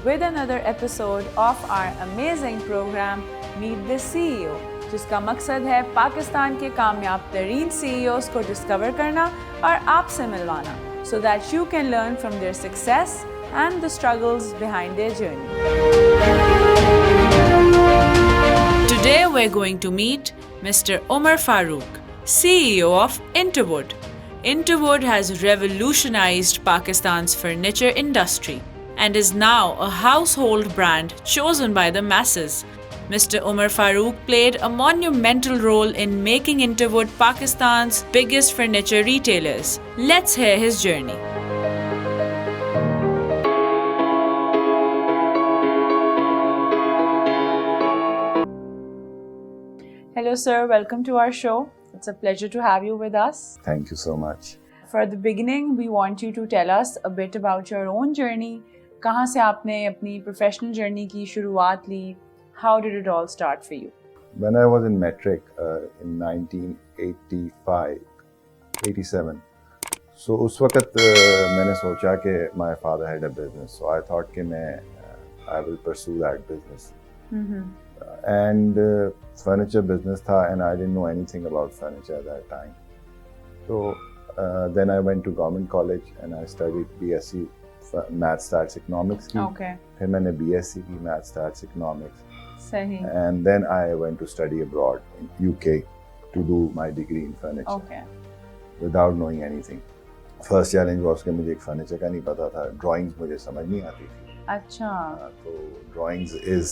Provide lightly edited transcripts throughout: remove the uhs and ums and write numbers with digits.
with another episode of our amazing program Meet the CEO, जिसका मकसद है पाकिस्तान के कामयाब तरीन CEOs को डिस्कवर करना और आपसे मिलवाना, so that you can learn from their success and the struggles behind their journey. Today we're going to meet Mr. Umar Farooq, CEO of Interwood. Interwood has revolutionized Pakistan's furniture industry and is now a household brand chosen by the masses. Mr. Umar Farooq played a monumental role in making Interwood Pakistan's biggest furniture retailers. Let's hear his journey. Hello sir, welcome to our show. It's a pleasure to have you with us. Thank you so much. For the beginning, we want you to tell us a bit about your own journey. कहाँ से आपने अपनी professional journey की शुरुआत ली? How did it all start for you? When I was in metric in 1985, 87, so उस वक्त मैंने सोचा कि my father had a business, so I thought कि I will pursue that business. And furniture business tha, and I didn't know anything about furniture at that time. So then I went to government college and I studied BSc Math Stats Economics की. Okay. फिर मैंने BSc की Math Stats Economics. सही. And then I went to study abroad in UK to do my degree in furniture. Okay. Without knowing anything. First challenge was कि मुझे एक furniture का नहीं पता था. Drawings मुझे समझ नहीं आती थी. अच्छा. तो drawings is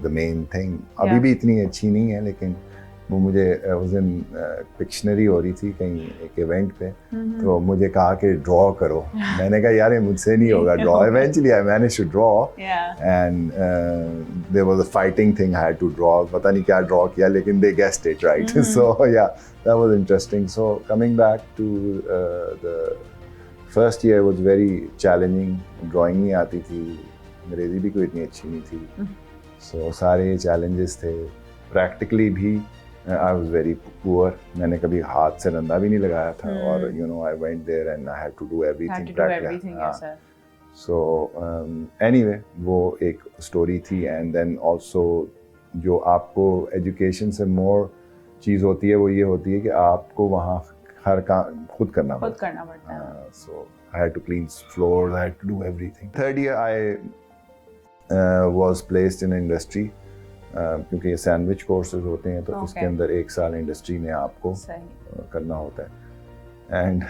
the main thing. अभी भी इतनी अच्छी नहीं है, लेकिन वो मुझे उस दिन पिक्शनरी हो रही थी कहीं एक इवेंट पे, तो मुझे कहा कि ड्रॉ करो. मैंने कहा यार ये मुझसे नहीं होगा draw. Eventually I managed to draw, and there was a fighting thing. I had to draw. पता नहीं क्या ड्रॉ किया, लेकिन they guessed it right. So yeah, that was interesting. So coming back to the first year was very challenging. Drawing नहीं आती थी, अंग्रेजी भी कोई इतनी अच्छी नहीं थी. So सारे challenges थे. Practically भी I was very poor. मैंने कभी हाथ से रंदा भी नहीं लगाया था, और you know I went there and I had to do everything. Had to do everything, yes sir. So anyway, वो एक story थी. And then also जो आपको education से more चीज़ होती है वो ये होती है कि आपको वहाँ हर काम खुद करना पड़ता है. So I had to clean floors, I had to do everything. Third year I was placed in industry. क्योंकि ये सैंडविच कोर्सेज होते हैं, तो इसके अंदर एक साल इंडस्ट्री में आपको करना होता है. And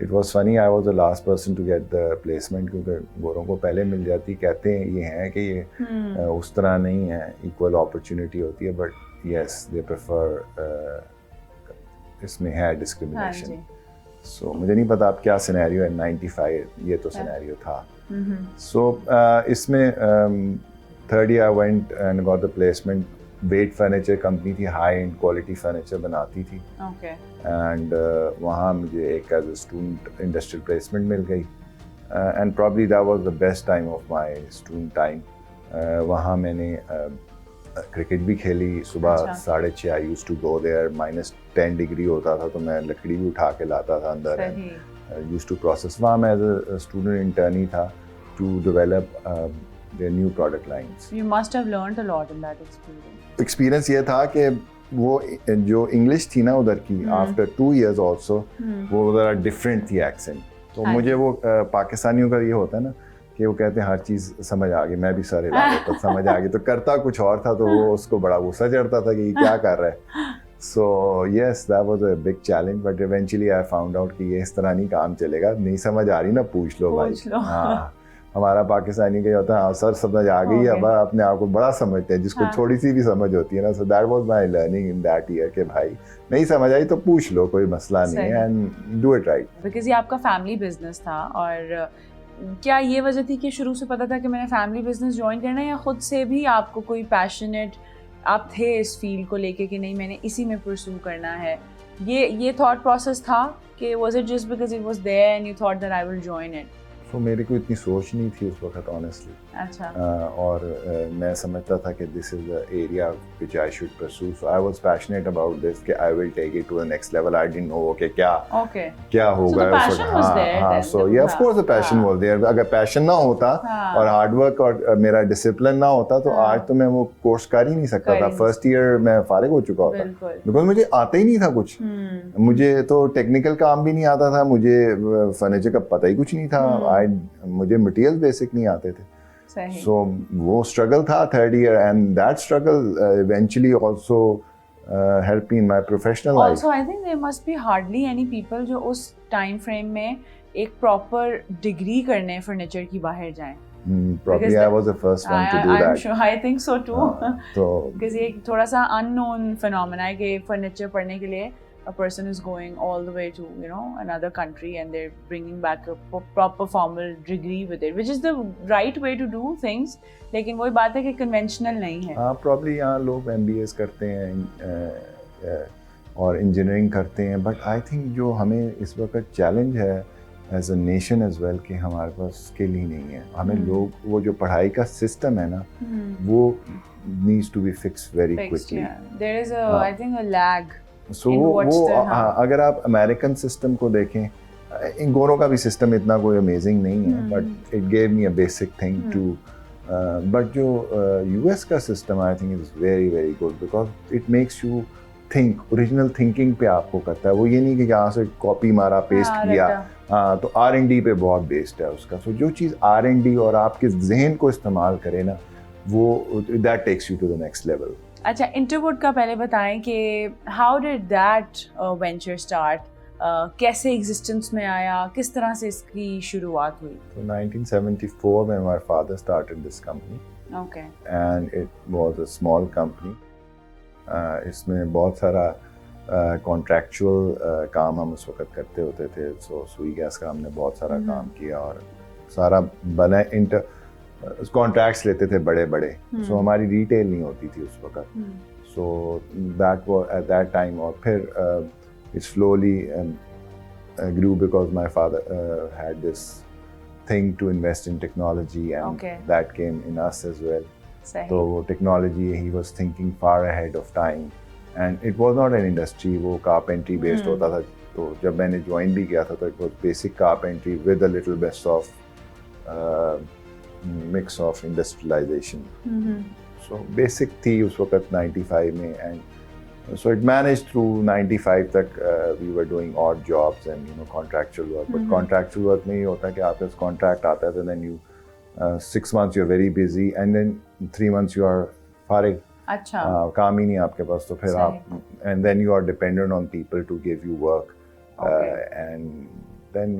it was funny, I was the last person to get the placement, क्योंकि गोरों को पहले मिल जाती. कहते हैं ये हैं कि ये उस तरह नहीं है, इक्वल अपॉर्चुनिटी होती है, बट यस दे प्रेफर, इसमें है डिस्क्रिमिनेशन. सो मुझे नहीं पता अब क्या सिनेरियो है. 95 ये तो सिनेरियो था. सो इसमें third year I went and got the placement. वेट फर्नीचर कंपनी थी, हाई एंड क्वालिटी फर्नीचर बनाती थी. एंड वहाँ मुझे एक as a student industrial placement मिल गई. And probably that was the best time of my student time. वहाँ मैंने क्रिकेट भी खेली. सुबह 6:30 I used to go there. -10 degree होता था, तो मैं लकड़ी भी उठा के लाता था अंदर. Used to process. वहाँ मैं एज अ स्टूडेंट इंटर्नी था to develop their new product lines. You must have learned a lot in that experience. Experience ये था कि वो जो English थी ना उधर की, after 2 years also, वो ज़रा different थी accent. तो मुझे वो पाकिस्तानियों का ये होता है ना कि वो कहते हैं हर चीज़ समझ आ गई, मैं भी सारे तो समझ आ गई, तो करता कुछ और था, तो वो उसको बड़ा गुस्सा चढ़ता था कि ये क्या कर रहा है. So yes, that was a big challenge, but eventually I found out कि ये इस तरह नहीं काम चलेगा. नहीं समझ आ रही ना, पूछ लो भाई. हाँ, हमारा पाकिस्तानी का होता है हाँ सर समझ आ गई है, अब अपने आप को बड़ा समझते हैं, जिसको थोड़ी सी भी समझ होती है ना. So that was my learning in that year कि भाई नहीं समझ आई तो पूछ लो, कोई मसला नहीं है, and do it right. Because ये आपका फैमिली बिजनेस था, और क्या ये वजह थी कि शुरू से पता था कि मैंने फैमिली बिजनेस ज्वाइन करना है, या खुद से भी आपको कोई पैशनेट आप थे इस फील्ड को लेके कि नहीं मैंने इसी में परस्यू करना है? ये थॉट प्रोसेस था कि was it just because it was there and you thought that I will join it? So मेरे को इतनी सोच नहीं थी उस वक्त ऑनेस्टली। अच्छा। और मैं समझता था कि this is the area which I should pursue, so I was passionate about this कि I will take it to the next level. I didn't know कि क्या होगा उस वक्त। हाँ, so yeah of course the passion was there. अगर passion ना होता और हार्ड वर्क और मेरा डिसिप्लिन ना होता तो आज तो मैं वो कोर्स कर ही नहीं सकता था। फर्स्ट ईयर मैं फारिग हो चुका होता, बिकॉज मुझे आता ही नहीं था कुछ। मुझे तो टेक्निकल काम भी नहीं आता था, मुझे फर्नीचर का पता ही कुछ नहीं था, मुझे मटेरियल बेसिक नहीं आते थे। So वो struggle था third year, and that struggle eventually also helped me in my professional life. Also, I think there must be hardly any people जो उस time frame में एक proper degree करने furniture की बाहर जाएं. Probably I was the first one to do that. I'm sure, I think so too. तो because ये थोड़ा सा unknown phenomena है कि furniture पढ़ने के लिए a person is going all the way to, you know, another country and they're bringing back a proper formal degree with it, which is the right way to do things. लेकिन वही बात है कि conventional नहीं है। हाँ, probably यहाँ लोग MBAs करते हैं और engineering करते हैं, but I think जो हमें इस वक्त challenge है as a nation as well कि हमारे पास skill ही नहीं है। हमें लोग वो जो पढ़ाई का system है ना, वो needs to be fixed very quickly. Yeah. There is a, I think, a lag. So वो अगर आप अमेरिकन सिस्टम को देखें, इन गोरों का भी सिस्टम इतना कोई अमेजिंग नहीं है, but it gave me a basic thing too, बट जो यूएस का system I think is very very good because it makes you think, original thinking पे आपको करता है। वो ये नहीं कि यहाँ से कॉपी मारा पेस्ट किया, तो R&D पे बहुत बेस्ड है उसका। सो जो चीज़ R&D और आपके जहन को इस्तेमाल करे ना, वो that takes you to the next level. अच्छा, इंटरवुड का पहले बताएं कि how did that venture start, कैसे एग्जिस्टेंस में आया, किस तरह से इसकी शुरुआत हुई? So 1974 में my father started this company. Okay. And it was a small company. इसमें बहुत सारा कॉन्ट्रैक्चुअल काम हम उस वक्त करते होते थे। सो सुई गैस का हमने बहुत सारा काम किया और सारा बना कॉन्ट्रैक्ट्स लेते थे बड़े बड़े। सो हमारी रिटेल नहीं होती थी उस वक्त। So that was at that time. और फिर it slowly grew because my father had this thing to invest in technology, and that came in us as well. So technology, he was thinking far ahead of time, and it was not an industry, वो carpentry based होता था। तो जब मैंने join भी किया था तो it was basic carpentry with a little bit of mix of industrialization. So basic थी उस वक्त 95 में, and so it managed through 95 तक we were doing odd jobs and, you know, contractual work. But contractual work में ये होता है कि आपके पास contract आता है, then you 6 months you're very busy and then 3 months you are फारिग। अच्छा। काम ही नहीं आपके पास, तो फिर आप and then you are dependent on people to give you work. And then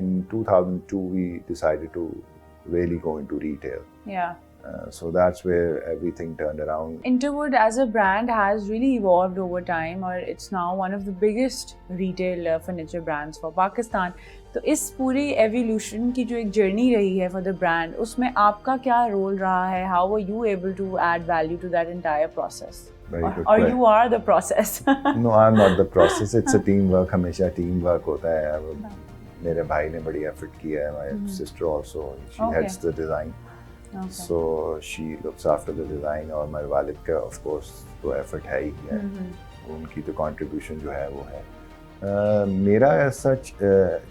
in 2002 we decided to really go into retail. Yeah. So that's where everything turned around. Interwood as a brand has really evolved over time, or it's now one of the biggest retail furniture brands for Pakistan. तो इस पूरी evolution की जो एक journey रही है for the brand, उसमें आपका क्या role रहा है? How were you able to add value to that entire process? Very good. Or you are the process? No, I'm not the process. It's a teamwork. हमेशा teamwork होता है। मेरे भाई ने बड़ी effort किया है. My sister also, she heads the design. So she looks after the design. और मेरे वालिद का of course तो effort है ही है। उनकी तो contribution जो है वो है। मेरा सच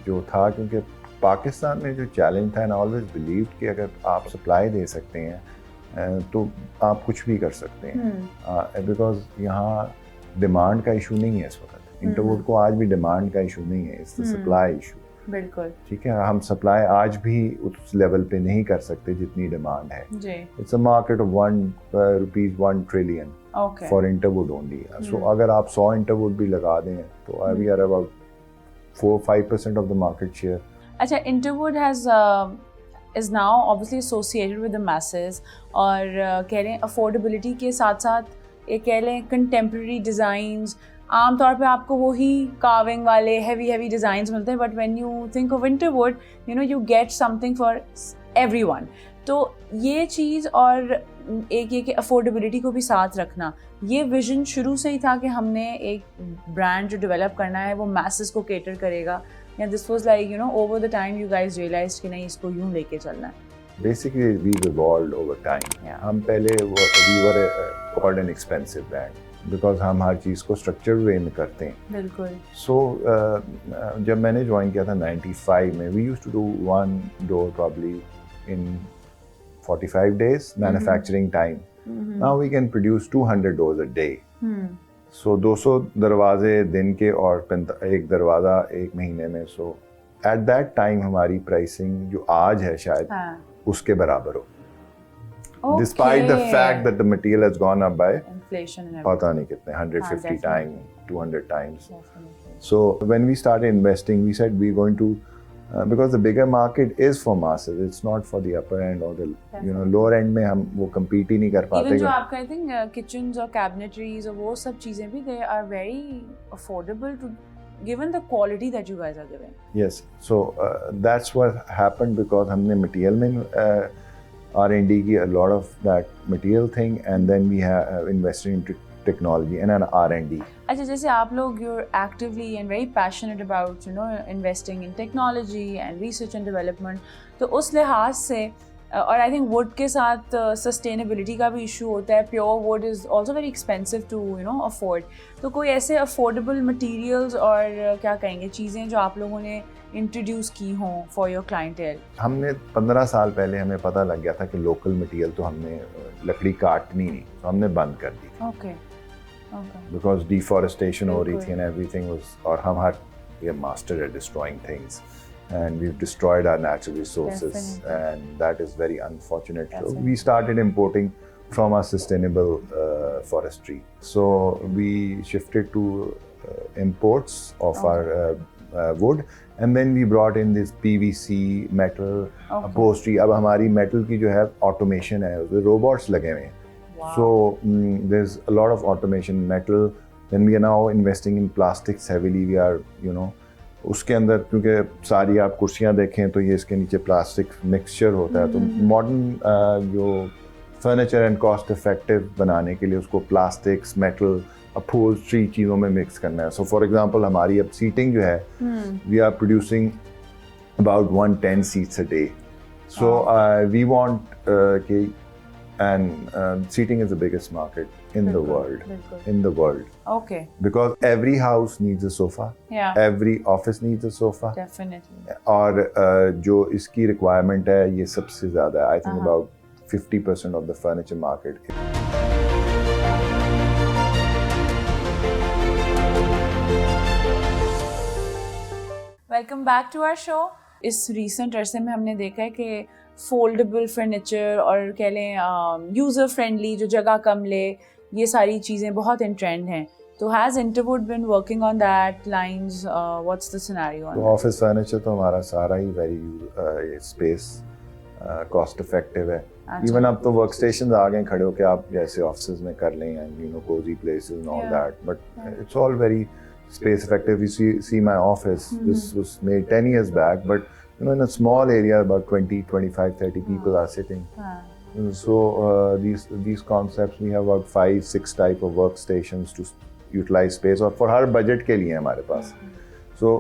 जो था, क्योंकि पाकिस्तान में जो चैलेंज था, I always believed कि अगर आप सप्लाई दे सकते हैं तो आप कुछ भी कर सकते हैं, बिकॉज यहाँ डिमांड का इशू नहीं है इस वक्त। इंटरवुड को आज भी डिमांड का इशू नहीं है, इट्स द सप्लाई इशू। बिल्कुल ठीक है, हम सप्लाई आज भी उस लेवल पे नहीं कर सकते जितनी डिमांड है। It's a market of ₹1 trillion for Interwood only. So अगर आप 100 इंटरवुड भी लगा दें तो we are about 4-5% of the market share. अच्छा, Interwood is now obviously associated with the masses, और कह लें अफोर्डेबिलिटी के साथ साथ ये कह लें कंटेम्प्रेरी डिज़ाइंस। आम तौर पे आपको वही कार्विंग वाले हैवी डिज़ाइंस मिलते हैं, but when you think of Interwood, you know, you get something for everyone. तो ये चीज़ और एक ये कि अफोर्डेबिलिटी को भी साथ रखना, ये विजन शुरू से ही था कि हमने एक ब्रांड जो डेवलप करना है वो मैसेस को केटर करेगा, या this was like you know over the time you guys realised कि नहीं इसको यूं लेके चलना है? Basically, we've evolved over time. Yeah. हम पहले we were called an expensive brand because हम हर चीज़ को structured way में करते हैं. बिल्कुल. So जब मैंने ज्वाइन किया था 95 में, we used to do one door probably in 45 days manufacturing time. Now we can produce 200 doors a day. So 200 दरवाजे दिन के और एक दरवाज़ा एक महीने में. So at that time हमारी pricing जो आज है शायद उसके बराबर हो. Okay. Despite the fact that the material has gone up by inflation and पता नहीं कितने 150 times, 200 times. Definitely. So when we started investing, we said we're going to because the bigger market is for masses. It's not for the upper end or the lower end में हम वो compete ही नहीं कर पाते. Even जो आपका I think kitchens और cabinetries और वो सब चीजें भी they are very affordable to given the quality that you guys are giving. Yes, so that's what happened because हमने material में R&D की a lot of that material thing and then we have invested into technology and an R&D. अच्छा, जैसे आप लोग you're actively and very passionate about investing in technology and research and development, तो उस लिहाज से और आई थिंक वुड के साथ सस्टेनेबिलिटी का भी इशू होता है. Pure wood is also very expensive to afford. तो कोई ऐसे अफोर्डेबल मटेरियल्स और क्या कहेंगे चीज़ें जो आप लोगों ने इंट्रोड्यूस की हों फॉर योर क्लाइंटेल? हमने 15 साल पहले हमें पता लग गया था कि लोकल मटेरियल तो हमने लकड़ी काटनी नहीं, तो हमने बंद कर दी. ओके. बिकॉज डिफॉरेस्टेशन हो रही थी एंड एवरीथिंग वाज, और हम हर we are master at destroying things and we've destroyed our natural resources. Definitely. And that is very unfortunate. So we started importing from our sustainable forestry. So we shifted to imports of our wood and then we brought in this PVC metal upholstery. अब हमारी metal की जो है automation है, उसमें robots लगे हुए हैं. Wow. So there's a lot of automation metal. Then we are now investing in plastics heavily. We are उसके अंदर क्योंकि सारी आप कुर्सियाँ देखें तो ये इसके नीचे प्लास्टिक मिक्सचर होता है. तो मॉडर्न जो फर्नीचर एंड कॉस्ट इफेक्टिव बनाने के लिए उसको प्लास्टिक्स मेटल अपहोल्स्ट्री चीज़ों में मिक्स करना है. सो फॉर एग्जांपल हमारी अब सीटिंग जो है we are producing about 110 seats a day. So we want कि and seating is the biggest market in the world. In the world. Okay. Because every house needs a sofa. Yeah. Every office needs a sofa. Definitely. और जो इसकी requirement है ये सबसे ज़्यादा है. I think about 50% of the furniture market. Welcome back to our show. इस recent अरसे में हमने देखा है कि फोल्डेबल फर्नीचर और कह लें यूज़र फ्रेंडली जो जगह कम ले, ये सारी चीज़ें बहुत इन ट्रेंड हैं. तो has Interwood been working on that lines? What's the scenario? Office furniture तो हमारा सारा ही वेरी स्पेस कॉस्ट इफेक्टिव है. इवन अब तो वर्क स्टेशन आ गए खड़े होकर आप जैसे ऑफिस में कर लें and cosy places and all that, but it's all very space effective. You see my office, this was made 10 years back, but in a small area about 20, 25, 30 people are sitting. So these concepts, we have about 5-6 type of workstations to utilize space और for her budget के लिए हमारे पास. So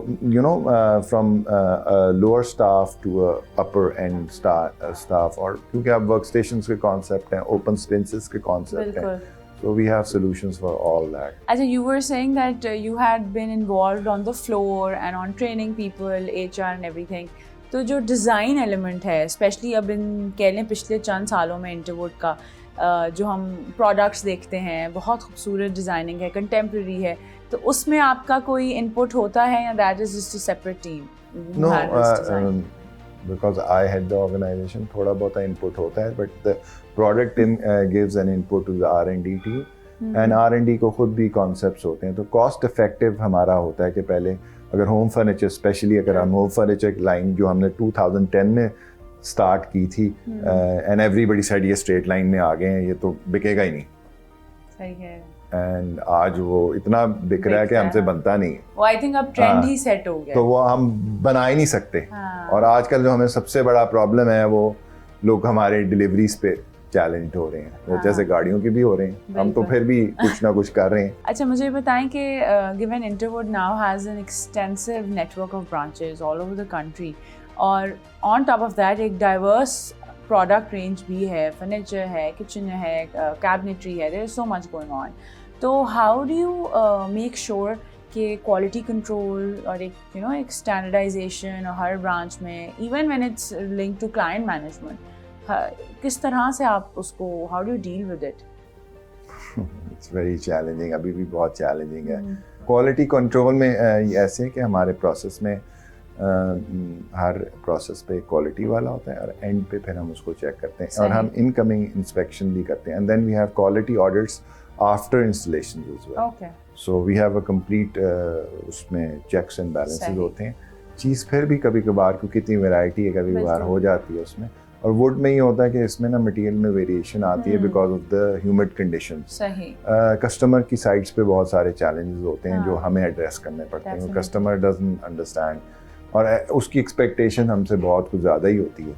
from a lower staff to a upper end staff, और क्योंकि आप workstations के concept हैं, open spaces के concept हैं, so we have solutions for all that. As you were saying that you had been involved on the floor and on training people, HR and everything. तो जो design element है, specially अब इन कह लें पिछले चंद सालों में इंटरवुड का जो हम प्रोडक्ट्स देखते हैं, बहुत खूबसूरत डिज़ाइनिंग है, कंटेम्प्रेरी है, तो उसमें आपका कोई इनपुट होता है या that is just a separate team? No, because I head the organization, थोड़ा बहुत इनपुट होता है, but the product team gives an input to the R&D team. And R&D को खुद भी concepts होते हैं. तो cost effective हमारा होता है कि पहले अगर home furniture, especially अगर हम home furniture line जो हमने 2010 में start की थी, and everybody said ये straight line में आ गए हैं, ये तो बिकेगा ही नहीं. सही है. And आज वो इतना बिक रहा है कि हमसे बनता नहीं. वो I think अब trend ही set हो गया. तो वो हम बना ही नहीं सकते. और आजकल जो हमें सबसे बड़ा प्रॉब्लम है वो लोग हमारे डिलीवरीज पे चैलेंज हो रहे हैं, हाँ। जैसे गाड़ियों के भी हो रहे हैं, हम तो बिल्कुल। फिर भी कुछ ना कुछ कर रहे हैं। अच्छा, मुझे बताएं कि given Interwood now has an extensive network of branches all over the country, और ऑन टॉप ऑफ दैट एक डाइवर्स प्रोडक्ट रेंज भी है, फर्नीचर है, किचन है, कैबिनेटरी है, there is so much going on. तो how do you make sure कि quality control और एक स्टैंडर्डाइजेशन और हर ब्रांच में, even when it's linked to client management, किस तरह से आप उसको, how do you deal with it? It's very challenging, अभी भी बहुत चैलेंजिंग है. क्वालिटी कंट्रोल में ऐसे है कि हमारे प्रोसेस में हर प्रोसेस पे क्वालिटी वाला होता है और एंड पे फिर हम उसको चेक करते हैं और हम इनकमिंग इंस्पेक्शन भी करते हैं, and then we have quality audits after installation as well. Okay. So we have a complete उसमें चेक्स एंड बैलेंसेस होते हैं. चीज़ फिर भी कभी कभार, क्योंकि इतनी वैरायटी है, कभी कभार हो जाती है उसमें. और वुड में ही होता है कि इसमें ना मटेरियल में वेरिएशन आती है because of the humid condition. सही. कस्टमर की साइड्स पे बहुत सारे चैलेंजेस होते हैं जो हाँ. हमें एड्रेस करने पड़ते हैं. Definitely. कस्टमर डजंट अंडरस्टैंड और उसकी एक्सपेक्टेशन हमसे बहुत कुछ ज़्यादा ही होती है.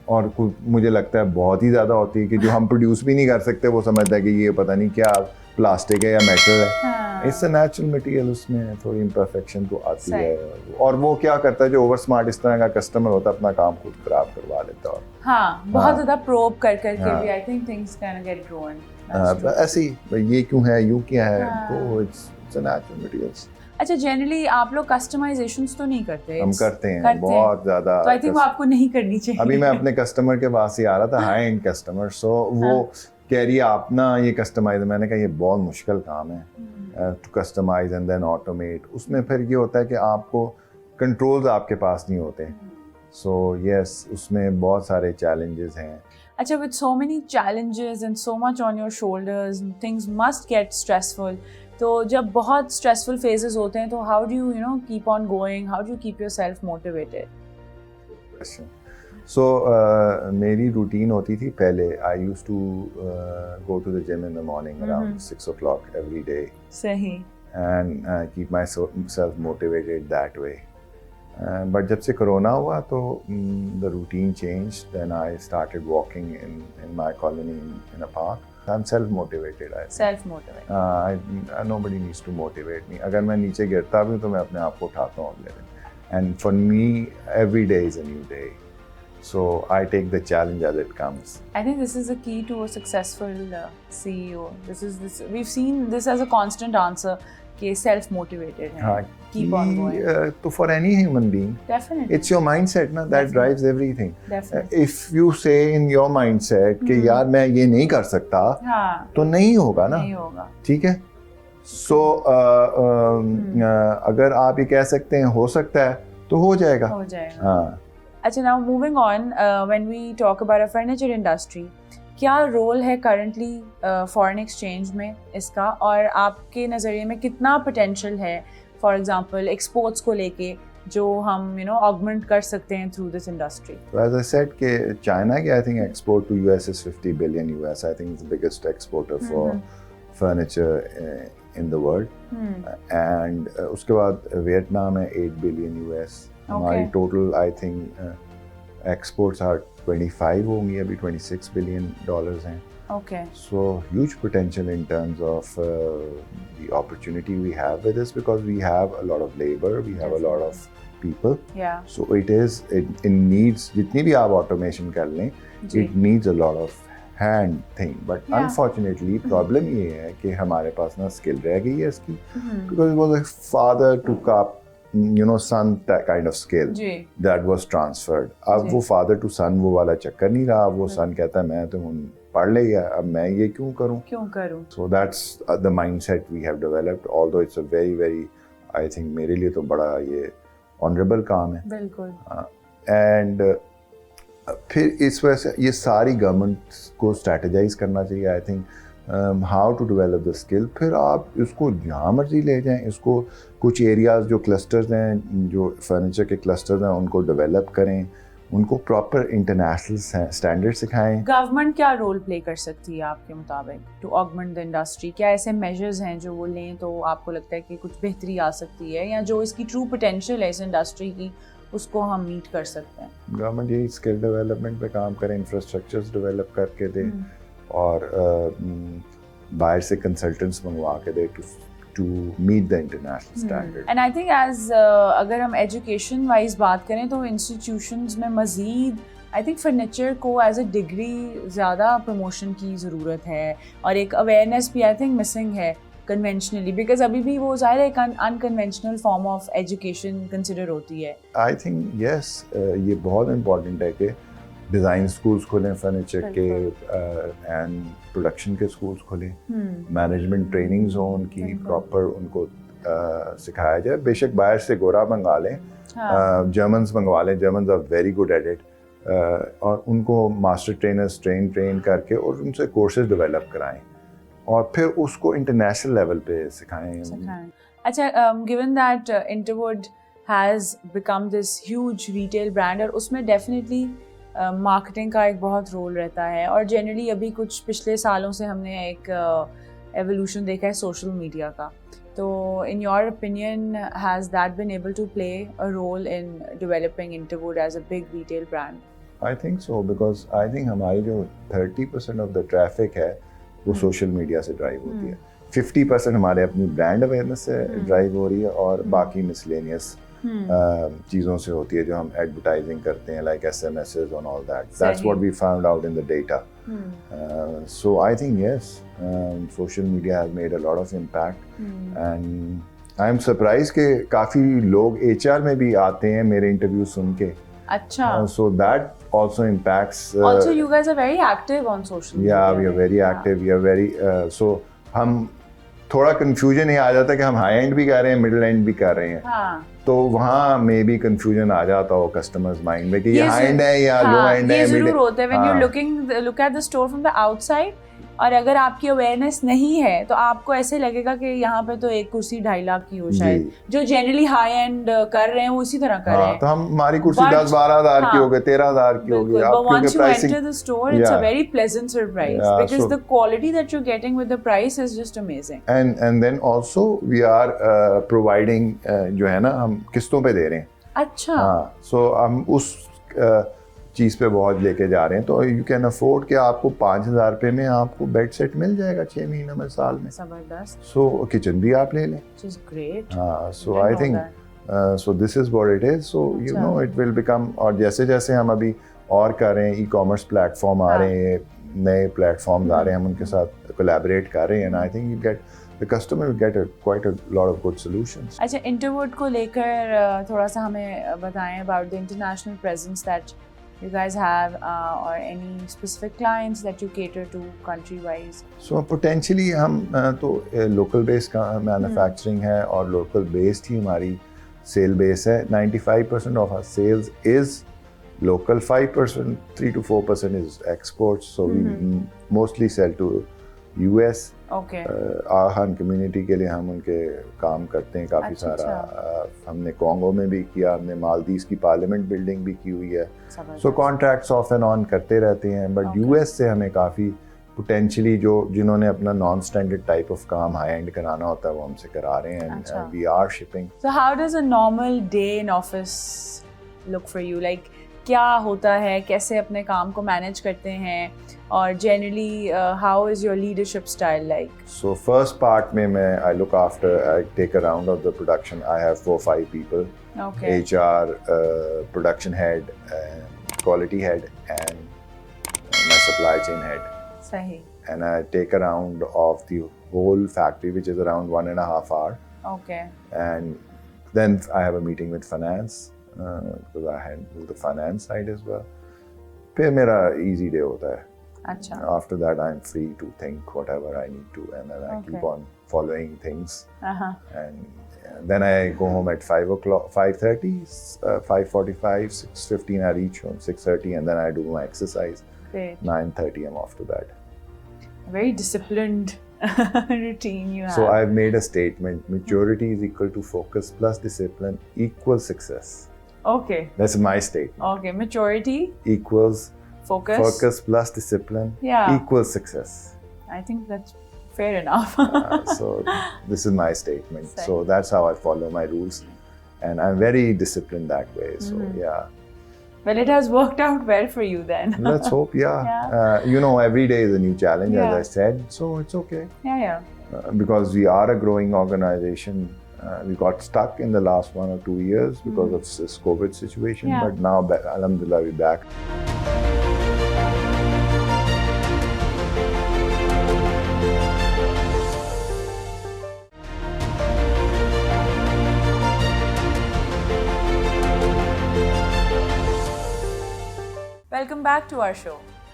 और मुझे लगता है बहुत ही ज़्यादा होती है कि जो हम प्रोड्यूस भी नहीं कर सकते, वो समझता है कि ये पता नहीं क्या प्लास्टिक है या मेटल है. इट्स अ नेचुरल मटेरियल, उसमें थोड़ी इम्परफेक्शन तो आती है. और वो क्या करता है, जो ओवर स्मार्ट इस तरह का कस्टमर होता है, अपना काम खुद खराब करवा लेता है. हाँ, बहुत ज़्यादा प्रोब कर के हाँ. भी I think things can get ruined. ऐसे ही ये क्यों है, यूँ क्या है, तो इट्स अ नेचुरल मटेरियल्स. अच्छा, जनरली आप लोग कस्टमाइजेशंस तो नहीं करते? हम करते हैं बहुत ज़्यादा. तो आई थिंक वो आपको नहीं करनी चाहिए. अभी मैं अपने कस्टमर के पास ही आ रहा था, हाई एंड कस्टमर, सो वो कह रही है आप ना ये कस्टमाइज. मैंने कहा ये बहुत मुश्किल काम है to customise and then automate. उसमें फिर ये होता है कि आपको कंट्रोल्स आपके पास नहीं होते. सो यस, उसमें बहुत सारे चैलेंजेस हैं. अच्छा, with so many challenges and so much on your shoulders, things must get stressful. तो जब बहुत stressful phases होते हैं, तो how do you keep on going? How do you keep yourself motivated? So मेरी रूटीन होती थी पहले. I used to go to the gym in the morning around 6 o'clock every day. सही. And keep myself motivated that way. But जब से corona हुआ तो the routine changed. Then I started walking in my colony in a park. I'm self-motivated. Self-motivated. Nobody needs to motivate me. अगर मैं नीचे गिरता भी तो मैं अपने आप को उठाता हूँ अगले दिन. And for me, every day is a new day. So I take the challenge as it comes. I think this is the key to a successful CEO. We've seen this as a constant answer. कि self-motivated है. हाँ, Keep on going. तो for any human being, Definitely. it's your mindset ना that drives everything. Definitely. If you say in your mindset कि यार मैं ये नहीं कर सकता, हाँ, तो नहीं होगा ना. नहीं होगा. ठीक है. So अगर आप ये कह सकते हैं हो सकता है, तो हो जाएगा. हो जाएगा. हाँ. अच्छा, now moving on, when we talk about a furniture industry, क्या रोल है करंटली फॉरेन एक्सचेंज में इसका, और आपके नज़रिए में कितना पोटेंशियल है फॉर एग्जांपल एक्सपोर्ट्स को लेके जो हम ऑगमेंट कर सकते हैं through this industry? As I said कि चाइना की I think export to US is 50 billion US. I think it's the biggest exporter for furniture in the world. And उसके बाद वियतनाम है 8 billion US. हमारी total I think exports are 25 होंगी, अभी 26 billion dollars हैं. Okay. So huge potential in terms of the opportunity we have with this, because we have a lot of labor, we have a lot of people. Yeah. So it needs, जितनी भी आप automation कर लें, it needs a lot of hand thing. But unfortunately problem ये है कि हमारे पास ना skill रह गई है इसकी, because it was a father to cup son that kind of skill that was transferred. अब वो father to son वो वाला चक्कर नहीं रहा. वो son कहता है मैं तो पढ़ लिया, अब मैं ये क्यों करूं. So that's the mindset we have developed, although it's a very very I think मेरे लिए तो बड़ा ये honorable काम है. बिल्कुल. And फिर इस वजह से ये सारी गवर्नमेंट को स्ट्रेटेजाइज करना चाहिए. I think how to develop the skill. फिर आप इसको जहाँ मर्जी ले जाएं, इसको कुछ एरियाज़ जो क्लस्टर्स हैं, जो फर्नीचर के क्लस्टर्स हैं, उनको डेवलप करें, उनको प्रॉपर इंटरनेशनल स्टैंडर्ड सिखाएं. गवर्नमेंट क्या रोल प्ले कर सकती है आपके मुताबिक टू ऑगमेंट द इंडस्ट्री? क्या ऐसे मेजर्स हैं जो वो लें तो आपको लगता है कि कुछ बेहतरी आ सकती है, या जो इसकी ट्रू पोटेंशियल है इस इंडस्ट्री की उसको हम मीट कर सकते हैं? गवर्नमेंट यही स्किल डेवलपमेंट पे काम करे, इंफ्रास्ट्रक्चर्स डेवलप करके दे और बाहर से कंसल्टेंट्स मंगवा के दे to meet the international standard. And I think as अगर हम एजुकेशन वाइज बात करें तो इंस्टीट्यूशंस में मज़ीद आई थिंक फर्नीचर को एज अ डिग्री ज़्यादा प्रमोशन की ज़रूरत है और एक अवेयरनेस भी आई थिंक मिसिंग है कन्वेंशनली, बिकॉज अभी भी वो ज़ाहिर एक unconventional form of education consider होती है. आई थिंक यस, ये बहुत इम्पॉर्टेंट है कि डिज़ाइन स्कूल्स खोलें फर्नीचर के एंड प्रोडक्शन के स्कूल्स खोलें, मैनेजमेंट ट्रेनिंग जोन की प्रॉपर उनको सिखाया जाए. बेशक बाहर से गोरा मंगा लें, जर्मन्स मंगवा लें, Germans are very good at it, और उनको मास्टर ट्रेनर्स ट्रेन करके और उनसे कोर्सेज डेवलप कराएं और फिर उसको इंटरनेशनल लेवल पे सिखाएं. अच्छा, given that Interwood has become this huge retail brand और उसमें डेफिनेटली मार्केटिंग का एक बहुत रोल रहता है और जनरली अभी कुछ पिछले सालों से हमने एक एवोल्यूशन देखा है सोशल मीडिया का. तो in your opinion has that been able to play a role in developing Interwood as a big retail brand? I think so, because I think हमारी जो 30% ऑफ द ट्रैफिक है वो social media से drive होती है, 50% हमारे अपनी brand awareness से ड्राइव हो रही है और बाकी मिसलेनियस चीज़ों से होती है जो हम एडवर्टाइजिंग करते हैं, like SMSs and all that. That's what we found out in the data. So I think yes, social media has made a lot of impact, and I'm surprised कि काफ़ी लोग HR में भी आते हैं मेरे इंटरव्यू सुन के. अच्छा. So that also impacts. Also, you guys are very active on social media. Yeah, we are very active. We are very so हम थोड़ा कंफ्यूजन ये आ जाता है कि हम हाई एंड भी कर रहे हैं, मिडिल एंड भी कर रहे हैं. हाँ. तो वहाँ मे बी कंफ्यूजन आ जाता हो कस्टमर्स माइंड में कि ये हाई एंड है या लो एंड है. ये जरूर होता है when you look at the store from the outside, और अगर आपकी अवेयरनेस नहीं है तो आपको ऐसे लगेगा कि यहाँ पे तो एक कुर्सी 2.5 लाख की हो शायद, जो जनरली हाई एंड कर रहे हैं वो इसी तरह कर रहे हैं. तो हम हमारी कुर्सी 10-12 हज़ार की हो गई, 13,000 की हो गई. But once you enter the store, it's a very pleasant surprise because the quality that you're getting with the price is just amazing. And then also we are providing जो है ना हम किस्तों पे दे रहे हैं. अच्छा. हाँ, so हम उस चीज़ पे बहुत लेके जा रहे हैं, तो यू कैन अफोर्ड कि आपको 5,000 रुपये में आपको बेड सेट मिल जाएगा 6 महीनों में, साल में. जबरदस्त. सो किचन भी आप ले लें. ग्रेट. हाँ, so I think so this is what it is. So you know it will become, और जैसे जैसे हम अभी और कर रहे हैं, ई-कॉमर्स प्लेटफॉर्म आ रहे हैं, नए प्लेटफॉर्म्स आ रहे हैं, हम उनके साथ कोलैबोरेट कर रहे हैं, and I think you get the customer will get quite a lot of good solutions. अच्छा, इंटरवुड को लेकर थोड़ा सा हमें बताएं about the international presence that you guys have, or any specific clients that you cater to country wise? So potentially हम तो local based का manufacturing है और local based ही हमारी sale base है. 95% of our sales is local, 5%, 3 to 4% is exports. So we mostly sell to US. Okay. Ahan community के लिए हम उनके काम करते हैं काफ़ी सारा. हमने कॉन्गो में भी किया, हमने मालदीव्स की पार्लियामेंट बिल्डिंग भी की हुई है. सो कॉन्ट्रैक्ट्स ऑफ एंड ऑन करते रहते हैं. बट US से हमें काफ़ी पोटेंशियली जिन्होंने अपना नॉन स्टैंडर्ड टाइप ऑफ काम हाई एंड कराना होता है वो हमसे करा रहे हैं. And we are shipping. So how does a normal day in office look for you? Like क्या होता है, कैसे अपने काम को मैनेज करते हैं, और generally how is your leadership style like? So first part में मैं I look after, I take a round of the production. I have 4-5 people. Okay. HR, production head, quality head, and my supply chain head. Sahi. And I take a round of the whole factory, which is around 1.5 hours. Okay. And then I have a meeting with finance, because I handle the finance side as well. फिर मेरा easy day होता है. अच्छा. After that, I'm free to think whatever I need to, and then I keep on following things. And then I go home at 5 o'clock, 5:30, 5:45, 6:15. I reach home 6:30, and then I do my exercise. Great. 9:30, I'm off to bed. Very disciplined routine you have. So I've made a statement: maturity is equal to focus plus discipline equals success. Okay. That's my statement. Okay, maturity equals focus plus discipline equals success. I think that's fair enough. So this is my statement. So that's how I follow my rules. and I'm very disciplined that way. So yeah. Well, it has worked out well for you then. Let's hope, yeah. Yeah. You know, every day is a new challenge, Yeah. as I said, so it's okay. Yeah. Because we are a growing organization. We got stuck in the last 1 or 2 years because of this COVID situation, Yeah. but now, alhamdulillah, we're back. Welcome back to our show.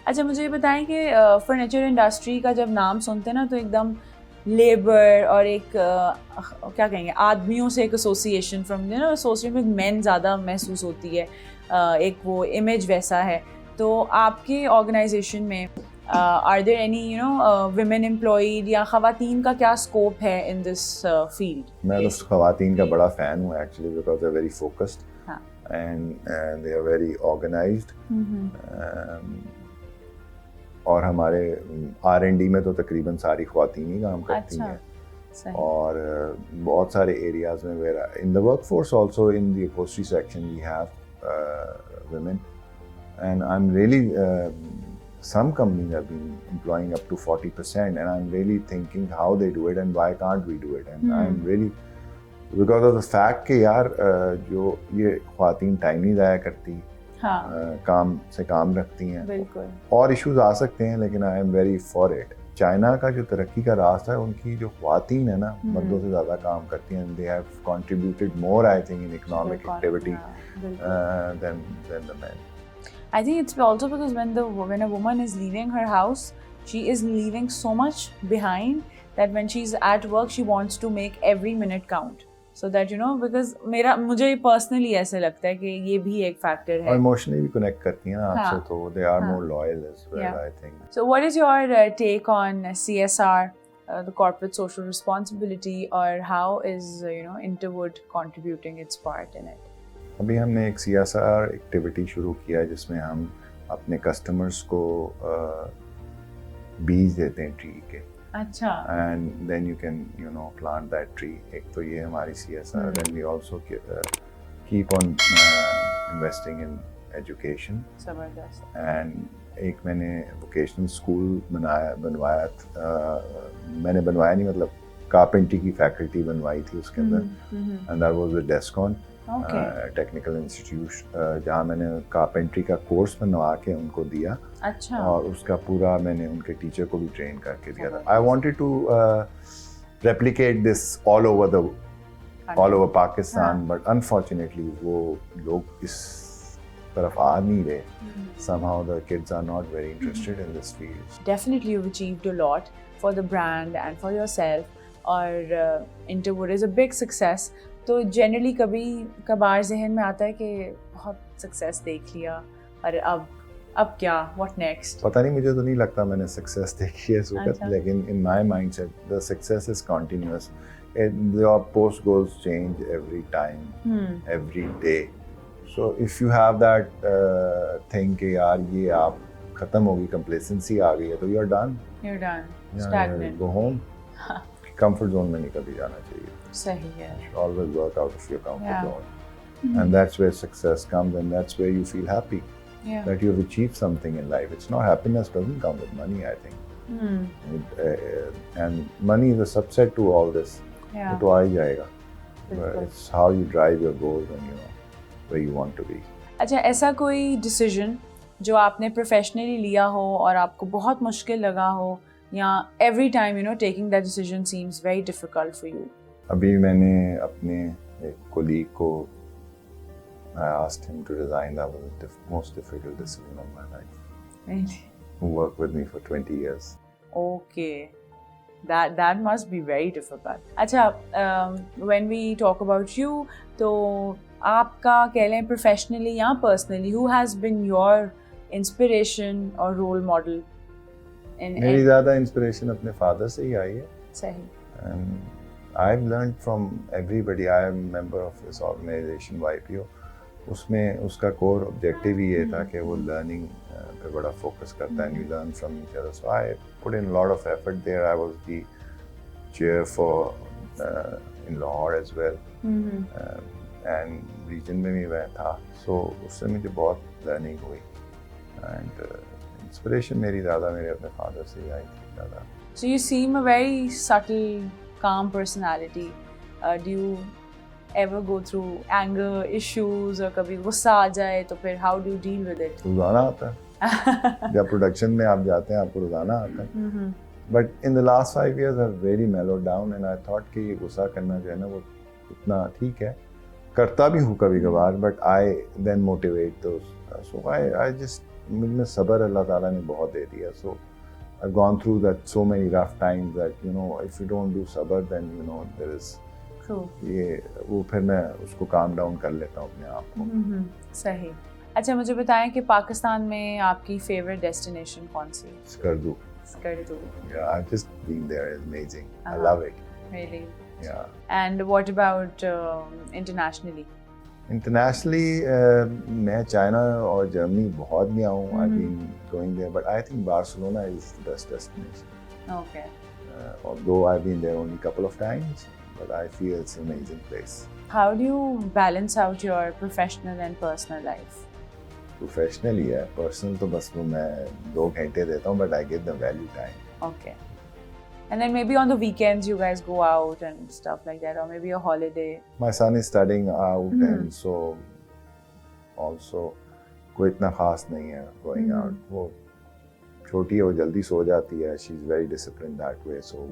अच्छा, मुझे ये बताएं कि furniture industry का जब नाम सुनते हैं ना तो एकदम लेबर और एक क्या कहेंगे, आदमियों से एक association from association with main ज़्यादा महसूस होती है, एक वो इमेज वैसा है। तो आपके ऑर्गेनाइजेशन में are there any women employed या ख़वातीन का क्या स्कोप है इन दिस फील्ड? मैं तो ख़वातीन का बड़ा फ़ैन हूँ actually, because they are very focused and they are very organized. और हमारे R&D में तो तकरीबन सारी ख़वातीन ही काम करती हैं। और बहुत सारे एरियाज में वेरा in the work force also in the upholstery section we have women, and I'm really some companies have been employing up to 40%, and I'm really thinking how they do it and why can't we do it, and I'm really because of the fact कि यार जो ये ख़वातीन time नहीं ज़ाया करती, काम से काम रखती हैं, बिल्कुल, और इश्यूज आ सकते हैं, लेकिन I am very for it. China का जो तरक्की का रास्ता है, उनकी जो ख़वातीन है ना, मर्दों से ज़्यादा काम करती हैं, they have contributed more I think in economic activity than the man. I think it's also because when a woman is leaving her house, she is leaving so much behind that when she's at work, she wants to make every minute count. So that because मुझे personally ऐसे लगता है कि ये भी एक factor है। और इमोशनली भी कनेक्ट करती हैं ना आपसे, तो they are more loyal as well, I think. So what is your take on CSR, the corporate social responsibility, or how is Interwood contributing its part in it? अभी हमने एक CSR एक्टिविटी शुरू किया है जिसमें हम अपने कस्टमर्स को बीज देते हैं ट्री के। अच्छा। And then you can plant that tree. एक तो ये हमारी CSR, then we also keep on investing in education. जबरदस्त। And एक मैंने vocational school बनवाया मैंने बनवाया नहीं, मतलब कारपेंट्री की फैकल्टी बनवाई थी उसके अंदर, and that was with DESCON technical institute, जहाँ मैंने कारपेंट्री का कोर्स बनवा के उनको दिया। अच्छा। और उसका पूरा मैंने उनके टीचर को भी ट्रेन करके दिया था। I wanted to replicate this all over Pakistan, but unfortunately वो लोग इस तरफ आ नहीं रहे। Somehow the kids are not very interested in this field. Definitely you've achieved a lot for the brand and for yourself, और Interwood is a big success. तो generally कभी कभार जहन में आता है कि बहुत सक्सेस देख लिया और अब क्या, व्हाट नेक्स्ट? पता नहीं, मुझे तो नहीं लगता मैंने सक्सेस देखी है इस वक्त, लेकिन in my mindset the success is continuous. Your post goals change every time, every day. So if you have that thing कि यार ये आप खत्म होगी, कंप्लेसेंसी आ गई है, तो you are done, stagnant, go home. Comfort zone में नहीं कभी जाना चाहिए। सही है। You should always work out of your comfort zone. And that's where success comes, and that's where you feel happy that you have achieved something in life. It's not, happiness doesn't come with money, I think. And money is a subset to all this. वो तो आ ही जाएगा. But it's how you drive your goals and where you want to be. अच्छा, ऐसा कोई decision जो आपने professionally लिया हो और आपको बहुत मुश्किल लगा हो, या every time taking that decision seems very difficult for you? अभी मैंने अपने एक कोलीग को I asked him to resign. That was the most difficult decision of my life. Really? Who worked with me for 20 years. Okay. That must be very difficult. अच्छा, when we talk about you, तो आपका कह लें professionally या personally, who has been your inspiration or role model? मेरी ज़्यादा inspiration अपने father से ही आई है। सही। I've learned from everybody. I am a member of this organization YPO. उसमें उसका कोर ऑब्जेक्टिव ही ये था कि वो लर्निंग पे बड़ा फोकस करता है, and you learn from each other. So I put in a lot of effort there. I was the chair for in Lahore as well. And reason में भी मैं था, सो उससे मुझे बहुत लर्निंग हुई एंड इंस्पिरेशन मेरी ज़्यादा मेरे अपने फादर से ही आई थी ज़्यादा. So you seem a very subtle, calm personality. Do you ever go through anger issues or कभी गुस्सा आ जाए तो फिर how do you deal with it? रोज़ाना आता है. जब प्रोडक्शन में आप जाते हैं आपको रोज़ाना आता है. But in the last 5 years I very मेलोड down and I thought कि ये गुस्सा करना जो है ना वो उतना ठीक है, करता भी हूँ कभी कभार, बट आई देन मोटिवेट दोस्त. सो आई जस्ट मुझ में सब्र अल्लाह ताला ने बहुत दे दिया. सो I've gone through that so many rough times that you know if you don't do sabr then you know there is True. ये वो फिर मैं उसको calm down कर लेता हूँ अपने आप को. सही. अच्छा मुझे बताएं कि पाकिस्तान में आपकी favorite destination कौन सी है? Skardu. Skardu. Yeah, I've just been there. It's amazing. I love it. Really? Yeah. And what about internationally? Internationally, मैं चाइना और जर्मनी बहुत गया हूँ. I've been going there, but I think Barcelona is the best destination. Okay. Although I've been there only a couple of times, but I feel it's an amazing place. How do you balance out your professional and personal life? Professionally है, personal तो बस वो मैं 2 घंटे देता हूँ, but I give them value time. Okay. And then maybe on the weekends you guys go out and stuff like that, or maybe a holiday. My son is studying out and so also कोई इतना खास नहीं है going out. वो छोटी है, वो जल्दी सो जाती है. She's very disciplined that way. So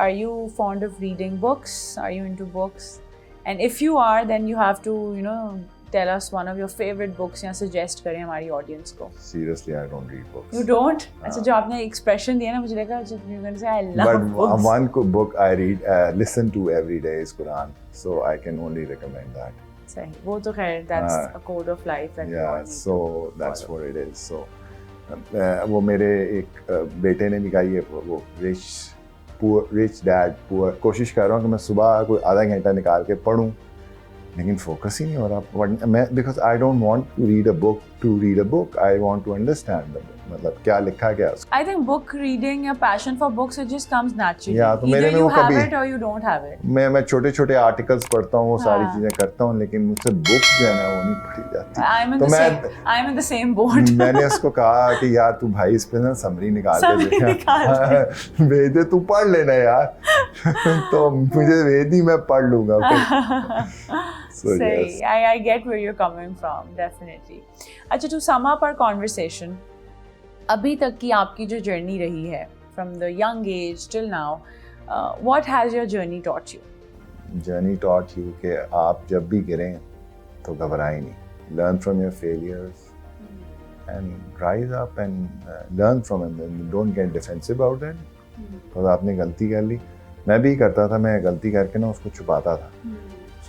Are you fond of reading books? Are you into books? And if you are, then you have to, you know, tell us one of your favorite books या suggest करें हमारी audience को. seriously, I don't read books. You don't? अच्छा जो आपने expression दिया ना मुझे लगा you're going to say I love But books. one book I read, listen to every day is Quran. So I can only recommend that. सही. वो तो खैर that's a code of life that we all Yeah, need so to that's follow. what it is. So वो मेरे एक बेटे ने भी कहा ये वो rich dad poor. कोशिश कर रहा हूँ कि मैं सुबह कोई आधा घंटा निकाल के पढूं, लेकिन फोकस ही नहीं हो रहा. मैं because I don't want to read a book to read a book. I want to understand the book. मतलब क्या लिखा गया उसको. I think book reading, a passion for books, it just comes naturally. Yeah, तो मेरे Either में you वो have कभी- it or you don't have it. मैं छोटे-छोटे आर्टिकल्स पढ़ता हूँ, वो सारी हाँ. चीजें करता हूँ, लेकिन मुझसे बुक जो है ना वो नहीं पढ़ी जाती. I'm in the same boat. मैंने उसको कहा कि यार तू भाई इस पे ना समरी निकाल Summary के निकाल भेज दे, तू पढ़ लेना यार. तो मुझे भेज दी, मैं पढ़ लूंगा फिर. So, Say, yes. I get where you're coming from, definitely. अच्छा, to sum up our conversation, अभी तक की आपकी जो जर्नी रही है, from the young age till now, what has your journey taught you? Journey taught you कि आप जब भी गिरें तो घबराएं नहीं. Learn from your failures and rise up and learn from them. And don't get defensive about it. तो आपने गलती कर ली. मैं भी करता था, मैं गलती करके ना उसको छुपाता था.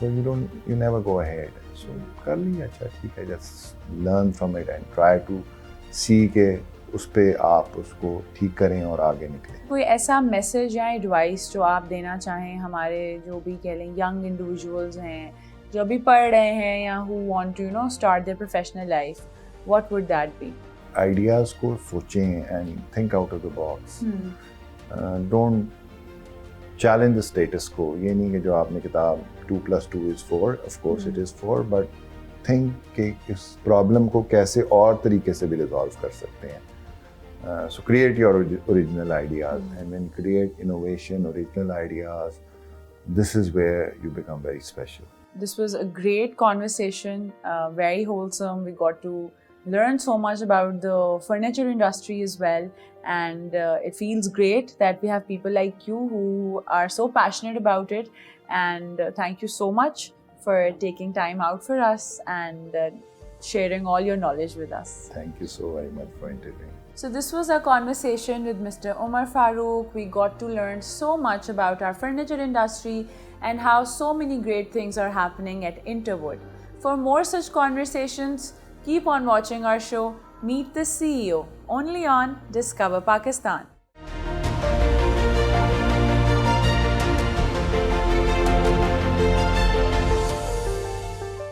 So you never go ahead. So कर ली, अच्छा ठीक है, just learn from it and try to see के उस पे आप उसको ठीक करें और आगे निकलें. कोई ऐसा मैसेज या एडवाइस जो आप देना चाहें हमारे जो भी कह लें यंग इंडिविजुअल्स हैं जो भी पढ़ रहे हैं या who want to, you know, start their professional life, what would that be? Ideas को सोचें and think out of the box. Don't challenge the status quo. ये नहीं कि जो आपने किताब 2 + 2 is 4, of course it is 4, but think कि इस प्रॉब्लम को कैसे और तरीके से भी रिजॉल्व कर सकते हैं. So create your original ideas and when you create innovation, original ideas, this is where you become very special. This was a great conversation, very wholesome. We got to learn so much about the furniture industry as well, and it feels great that we have people like you who are so passionate about it, and thank you so much for taking time out for us and sharing all your knowledge with us. Thank you so very much for interviewing. So this was our conversation with Mr. Umar Farooq. We got to learn so much about our furniture industry and how so many great things are happening at Interwood. For more such conversations, keep on watching our show, Meet the CEO, only on Discover Pakistan.